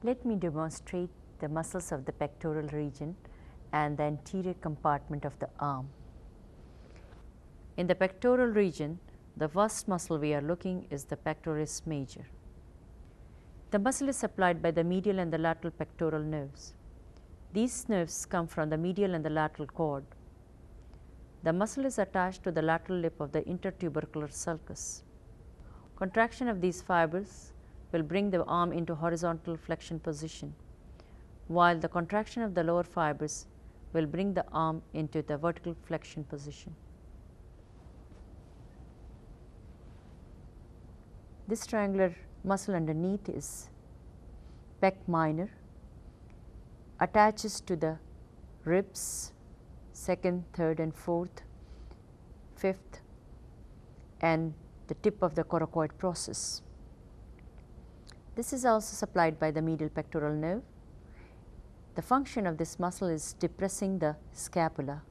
Let me demonstrate the muscles of the pectoral region and the anterior compartment of the arm. In the pectoral region, the first muscle we are looking is the pectoralis major. The muscle is supplied by the medial and the lateral pectoral nerves. These nerves come from the medial and the lateral cord. The muscle is attached to the lateral lip of the intertubercular sulcus. Contraction of these fibers will bring the arm into horizontal flexion position, while the contraction of the lower fibers will bring the arm into the vertical flexion position. This triangular muscle underneath is pec minor, attaches to the ribs, second, third and fourth, fifth, and the tip of the coracoid process. This is also supplied by the medial pectoral nerve. The function of this muscle is depressing the scapula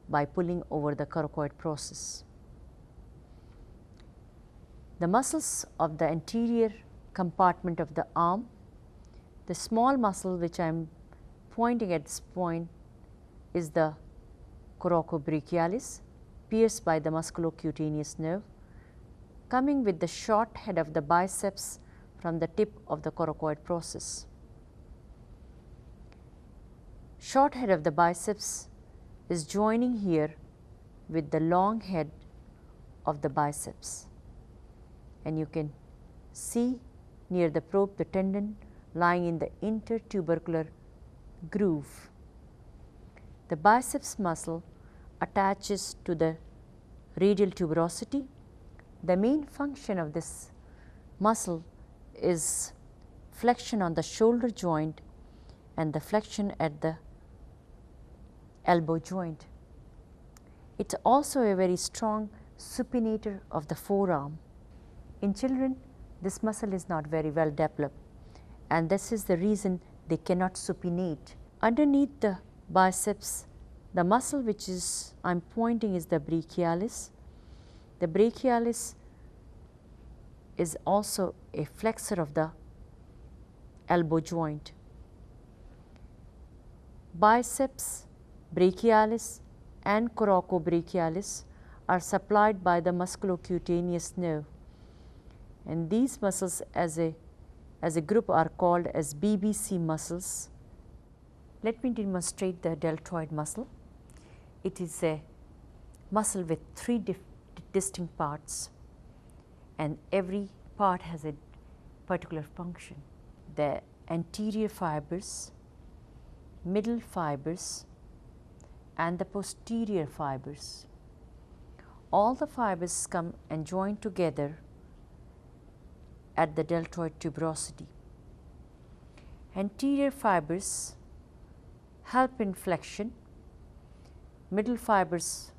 by pulling over the coracoid process. The muscles of the anterior compartment of the arm, the small muscle which I am pointing at this point is the coracobrachialis, pierced by the musculocutaneous nerve, coming with the short head of the biceps from the tip of the coracoid process. Short head of the biceps is joining here with the long head of the biceps, and you can see near the probe the tendon lying in the intertubercular groove. The biceps muscle attaches to the radial tuberosity. The main function of this muscle is flexion on the shoulder joint and the flexion at the elbow joint. It is also a very strong supinator of the forearm. In children, this muscle is not very well developed, and this is the reason they cannot supinate. Underneath the biceps, the muscle which I am pointing is the brachialis. The brachialis is also a flexor of the elbow joint. Biceps, brachialis and coracobrachialis are supplied by the musculocutaneous nerve, and these muscles as a group are called as BBC muscles. Let me demonstrate the deltoid muscle. It is a muscle with three distinct parts, and every part has a particular function. The anterior fibers, middle fibers and the posterior fibers. All the fibers come and join together at the deltoid tuberosity. Anterior fibers help in flexion. Middle fibers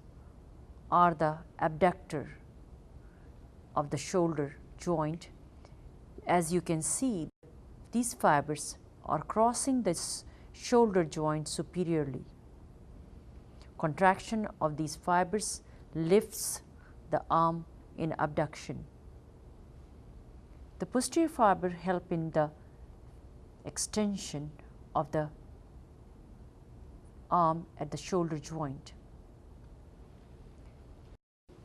are the abductor of the shoulder joint. As you can see, these fibers are crossing this shoulder joint superiorly. Contraction of these fibers lifts the arm in abduction. The posterior fiber help in the extension of the arm at the shoulder joint.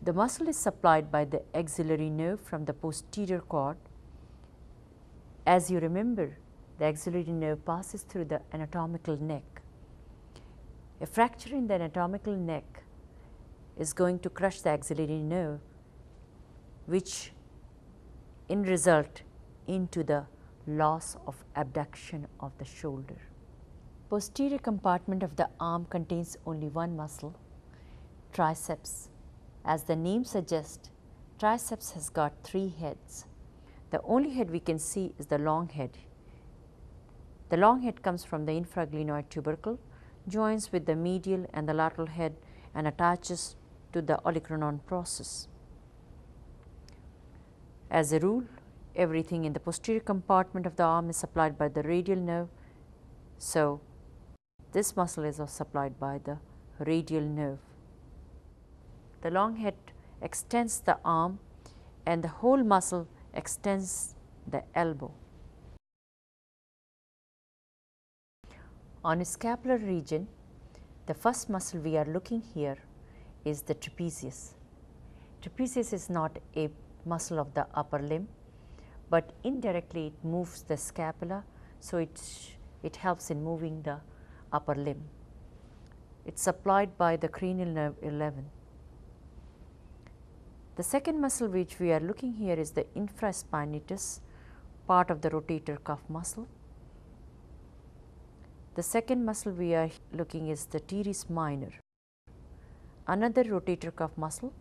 The muscle is supplied by the axillary nerve from the posterior cord. As you remember, the axillary nerve passes through the anatomical neck. A fracture in the anatomical neck is going to crush the axillary nerve, which in result into the loss of abduction of the shoulder. Posterior compartment of the arm contains only one muscle, triceps. As the name suggests, triceps has got three heads. The only head we can see is the long head. The long head comes from the infraglenoid tubercle, joins with the medial and the lateral head and attaches to the olecranon process. As a rule, everything in the posterior compartment of the arm is supplied by the radial nerve, so this muscle is supplied by the radial nerve. The long head extends the arm and the whole muscle extends the elbow. On scapular region, the first muscle we are looking here is the trapezius. Trapezius is not a muscle of the upper limb, but indirectly it moves the scapula, so it helps in moving the upper limb. It is supplied by the cranial nerve 11. The second muscle which we are looking here is the infraspinatus, part of the rotator cuff muscle. The second muscle we are looking is the teres minor, another rotator cuff muscle.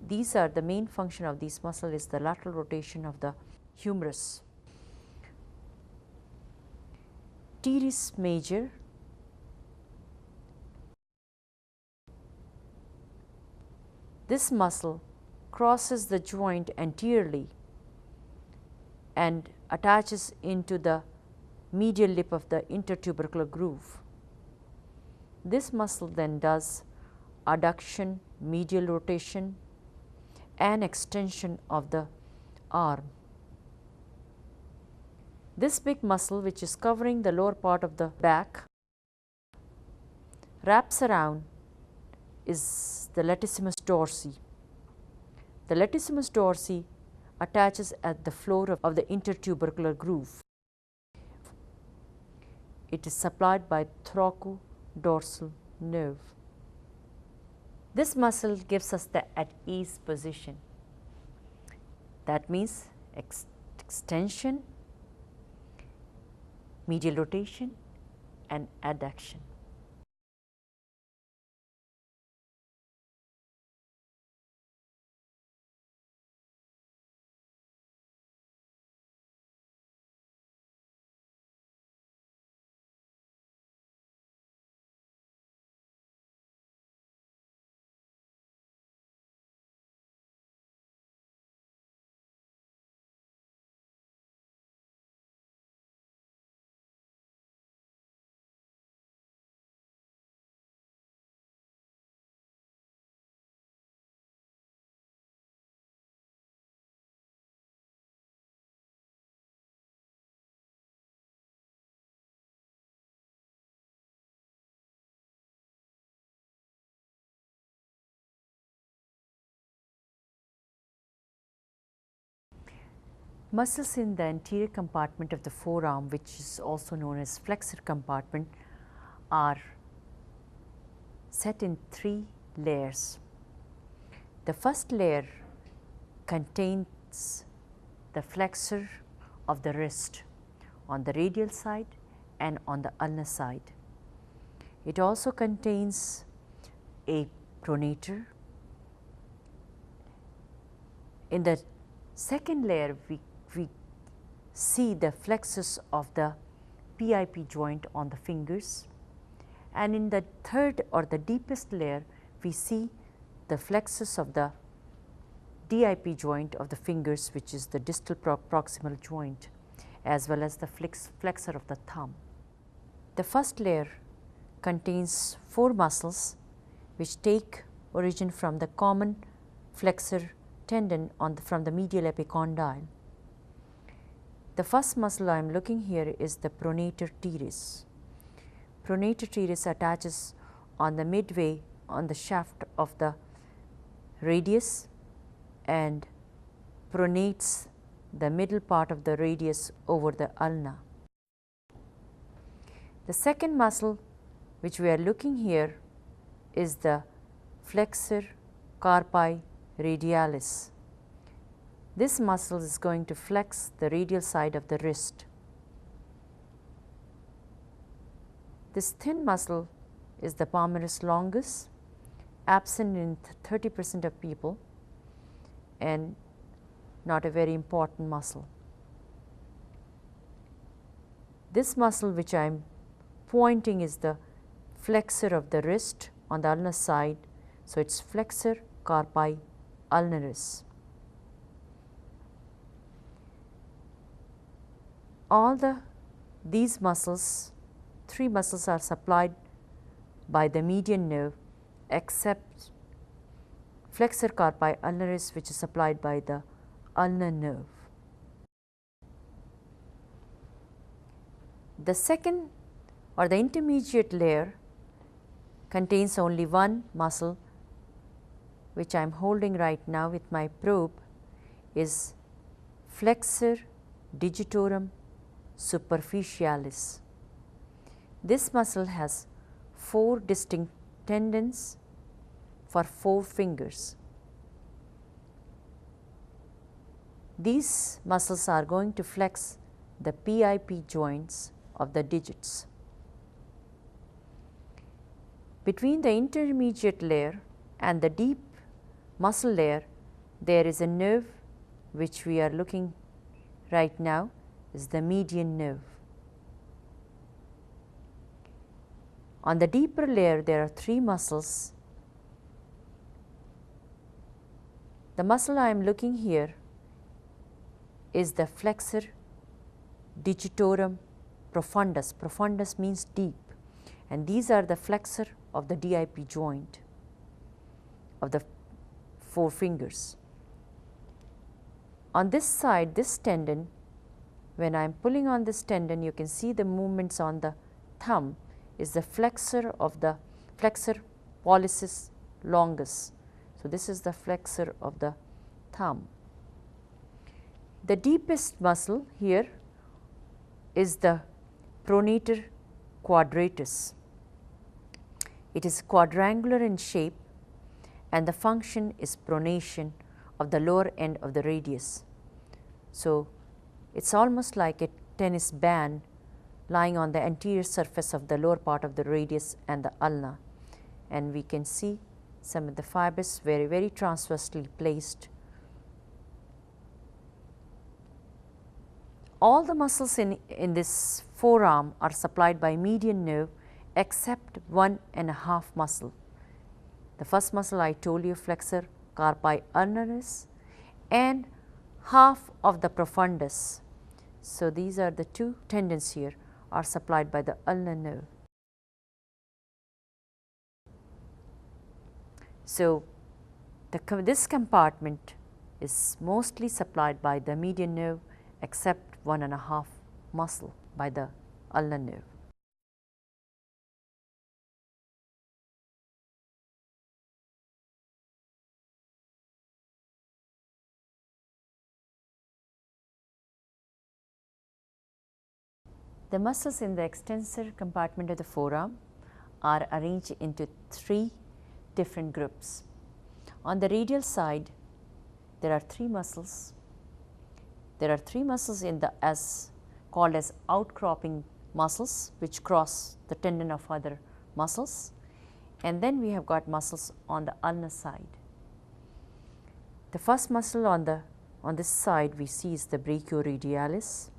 These are the main function of these muscle is the lateral rotation of the humerus. Teres major, this muscle crosses the joint anteriorly and attaches into the medial lip of the intertubercular groove. This muscle then does adduction, medial rotation and extension of the arm. This big muscle, which is covering the lower part of the back, wraps around is the latissimus dorsi. The latissimus dorsi attaches at the floor of the intertubercular groove. It is supplied by thoracodorsal nerve. This muscle gives us the at ease position. That means extension, medial rotation and adduction. Muscles in the anterior compartment of the forearm, which is also known as flexor compartment, are set in 3 layers. The first layer contains the flexor of the wrist on the radial side and on the ulnar side. It also contains a pronator. In the second layer, we see the flexus of the PIP joint on the fingers, and in the third or the deepest layer, we see the flexus of the DIP joint of the fingers, which is the distal proximal joint, as well as the flexor of the thumb. The first layer contains 4 muscles which take origin from the common flexor tendon from the medial epicondyle. The first muscle I am looking here is the pronator teres. Pronator teres attaches on the midway on the shaft of the radius and pronates the middle part of the radius over the ulna. The second muscle which we are looking here is the flexor carpi radialis. This muscle is going to flex the radial side of the wrist. This thin muscle is the palmaris longus, absent in 30% of people and not a very important muscle. This muscle which I am pointing is the flexor of the wrist on the ulnar side, so it is flexor carpi ulnaris. All these muscles, 3 muscles are supplied by the median nerve except flexor carpi ulnaris, which is supplied by the ulnar nerve. The second or the intermediate layer contains only one muscle, which I am holding right now with my probe, is flexor digitorum superficialis. This muscle has 4 distinct tendons for 4 fingers. These muscles are going to flex the PIP joints of the digits. Between the intermediate layer and the deep muscle layer, there is a nerve which we are looking right now is the median nerve. On the deeper layer, there are 3 muscles. The muscle I am looking here is the flexor digitorum profundus. Profundus means deep, and these are the flexor of the DIP joint of the 4 fingers. On this side, this tendon, when I am pulling on this tendon, you can see the movements on the thumb is the flexor of the flexor pollicis longus. So, this is the flexor of the thumb. The deepest muscle here is the pronator quadratus. It is quadrangular in shape, and the function is pronation of the lower end of the radius. So, it is almost like a tennis band lying on the anterior surface of the lower part of the radius and the ulna, and we can see some of the fibers very transversely placed. All the muscles in this forearm are supplied by median nerve except 1.5 muscle. The first muscle I told you, flexor carpi ulnaris, and half of the profundus. So, these are the 2 tendons here are supplied by the ulnar nerve. So, this compartment is mostly supplied by the median nerve except 1.5 muscle by the ulnar nerve. The muscles in the extensor compartment of the forearm are arranged into 3 different groups. On the radial side, there are 3 muscles. There are 3 muscles in the called as outcropping muscles, which cross the tendon of other muscles, and then we have got muscles on the ulnar side. The first muscle on this side we see is the brachioradialis.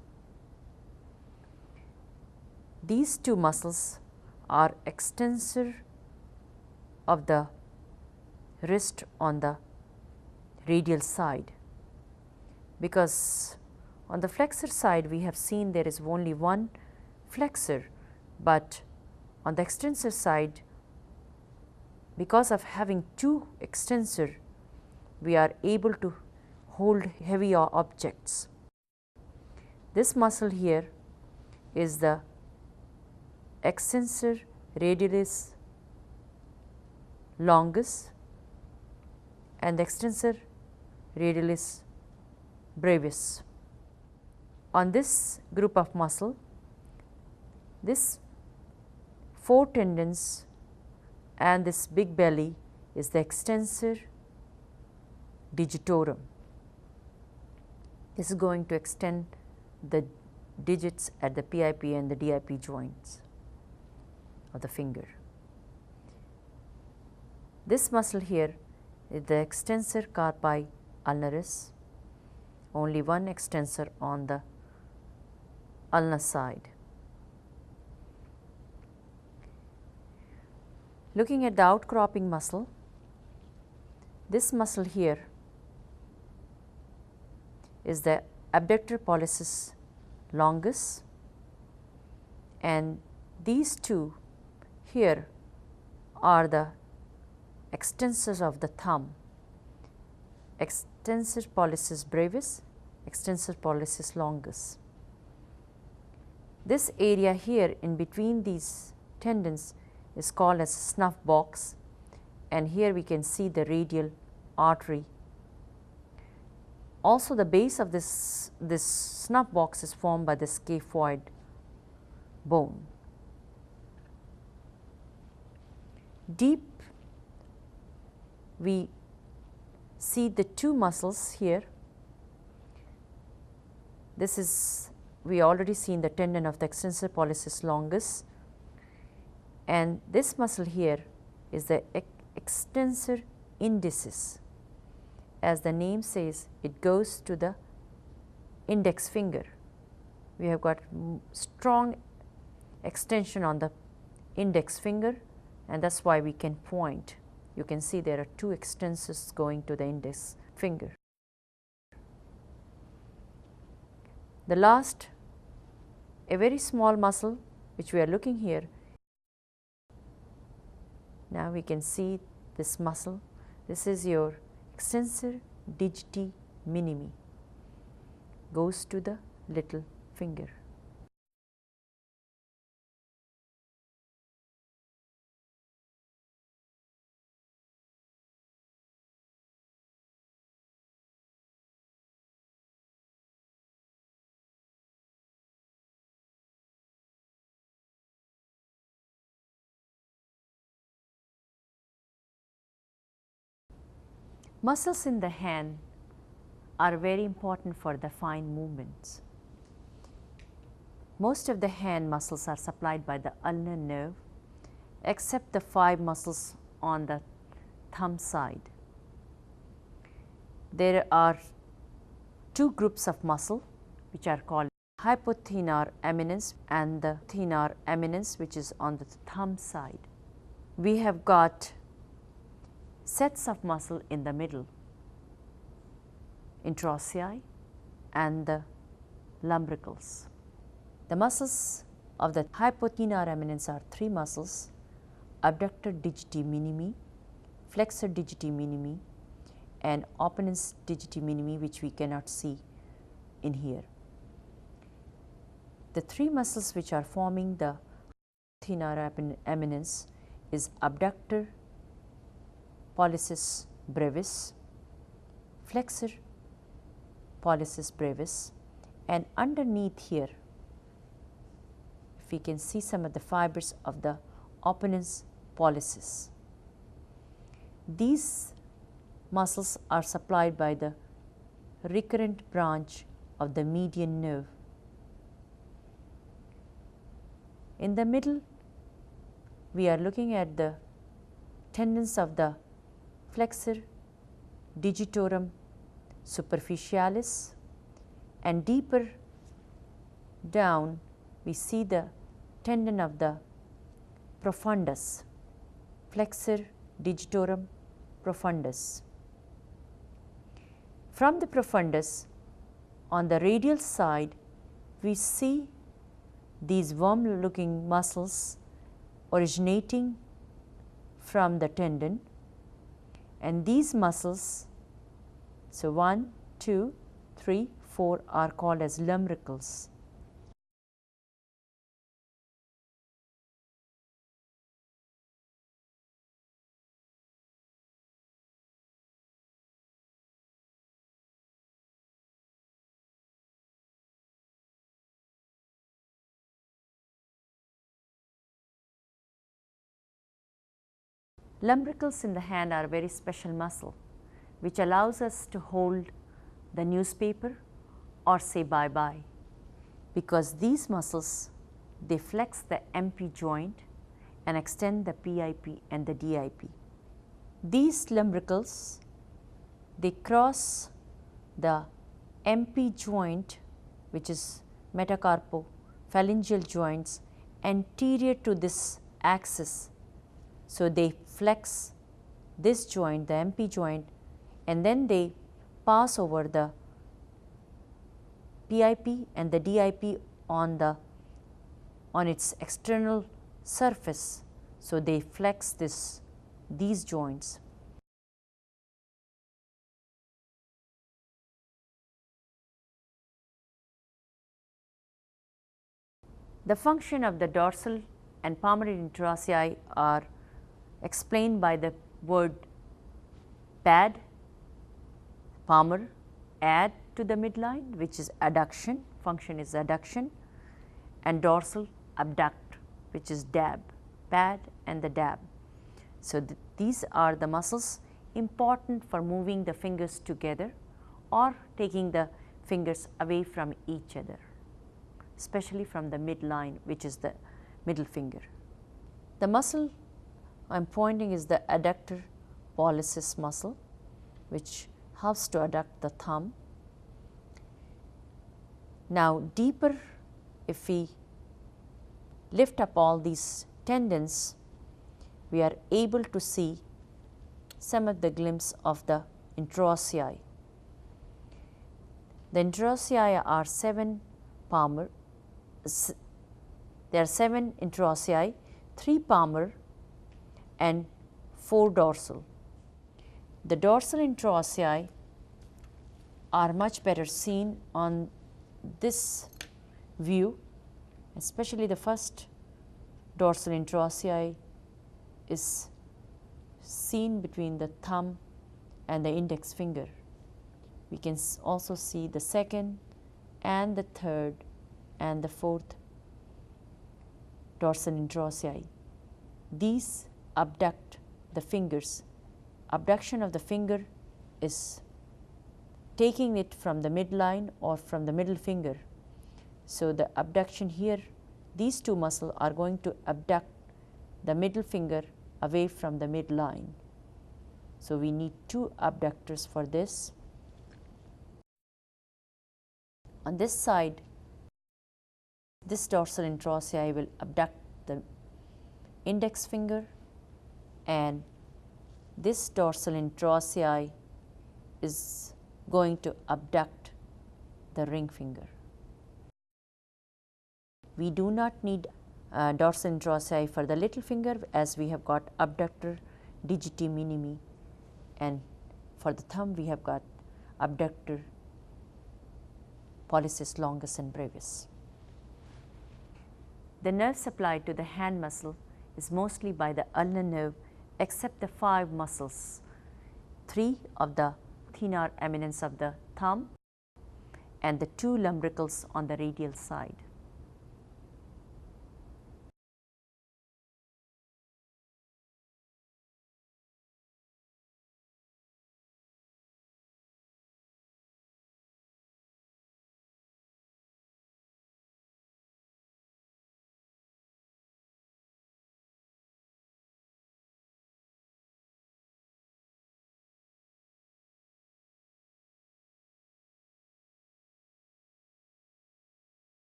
These 2 muscles are extensor of the wrist on the radial side, because on the flexor side we have seen there is only one flexor, but on the extensor side, because of having 2 extensor, we are able to hold heavy objects. This muscle here is the extensor radialis longus and the extensor radialis brevis. On this group of muscle, this 4 tendons and this big belly is the extensor digitorum. This is going to extend the digits at the PIP and the DIP joints of the finger. This muscle here is the extensor carpi ulnaris, only one extensor on the ulnar side. Looking at the outcropping muscle, this muscle here is the abductor pollicis longus, and these 2 here are the extensors of the thumb, extensor pollicis brevis, extensor pollicis longus. This area here in between these tendons is called as snuff box, and here we can see the radial artery. Also the base of this snuff box is formed by the scaphoid bone. Deep we see the two muscles here. This is, we already seen the tendon of the extensor pollicis longus, and this muscle here is the extensor indicis. As the name says, it goes to the index finger. We have got strong extension on the index finger, and that is why we can point. You can see there are two extensors going to the index finger. The last, a very small muscle which we are looking here. Now we can see this muscle. This is your extensor digiti minimi, goes to the little finger. Muscles in the hand are very important for the fine movements. Most of the hand muscles are supplied by the ulnar nerve, except the 5 muscles on the thumb side. There are 2 groups of muscle which are called hypothenar eminence and the thenar eminence, which is on the thumb side. We have got sets of muscle in the middle, interossei and the lumbricals. The muscles of the hypothenar eminence are 3 muscles: abductor digiti minimi, flexor digiti minimi, and opponens digiti minimi, which we cannot see in here. The 3 muscles which are forming the thenar eminence is abductor pollicis brevis, flexor pollicis brevis, and underneath here, if we can see some of the fibers of the opponens pollicis. These muscles are supplied by the recurrent branch of the median nerve. In the middle, we are looking at the tendons of the flexor digitorum superficialis, and deeper down we see the tendon of the profundus, flexor digitorum profundus. From the profundus, on the radial side, we see these worm looking muscles originating from the tendon, and these muscles, so 1, 2, 3, 4 are called as lumbricals. Lumbricals in the hand are a very special muscle which allows us to hold the newspaper or say bye-bye, because these muscles, they flex the MP joint and extend the PIP and the DIP. These lumbricals, they cross the MP joint, which is metacarpophalangeal joints, anterior to this axis. So, they flex this joint, the MP joint, and then they pass over the PIP and the DIP on its external surface. So, they flex these joints. The function of the dorsal and palmar interossei are explained by the word pad, palmar, add to the midline, which is adduction, function is adduction, and dorsal abduct, which is dab, pad and the dab. So, these are the muscles important for moving the fingers together or taking the fingers away from each other, especially from the midline, which is the middle finger. The muscle I am pointing is the adductor pollicis muscle, which helps to adduct the thumb. Now, deeper, if we lift up all these tendons, we are able to see some of the glimpse of the interossei. The interossei are 7 palmar, there are 7 interossei, 3 palmar and 4 dorsal. The dorsal interossei are much better seen on this view, especially the first dorsal interossei is seen between the thumb and the index finger. We can also see the second and the third and the fourth dorsal interossei. These abduct the fingers. Abduction of the finger is taking it from the midline or from the middle finger. So, the abduction here, these two muscles are going to abduct the middle finger away from the midline. So, we need 2 abductors for this. On this side, this dorsal interossei will abduct the index finger, and this dorsal interossei is going to abduct the ring finger. We do not need dorsal interossei for the little finger, as we have got abductor digiti minimi, and for the thumb we have got abductor pollicis longus and brevis. The nerve supply to the hand muscle is mostly by the ulnar nerve, except the 5 muscles, 3 of the thenar eminence of the thumb and the 2 lumbricals on the radial side.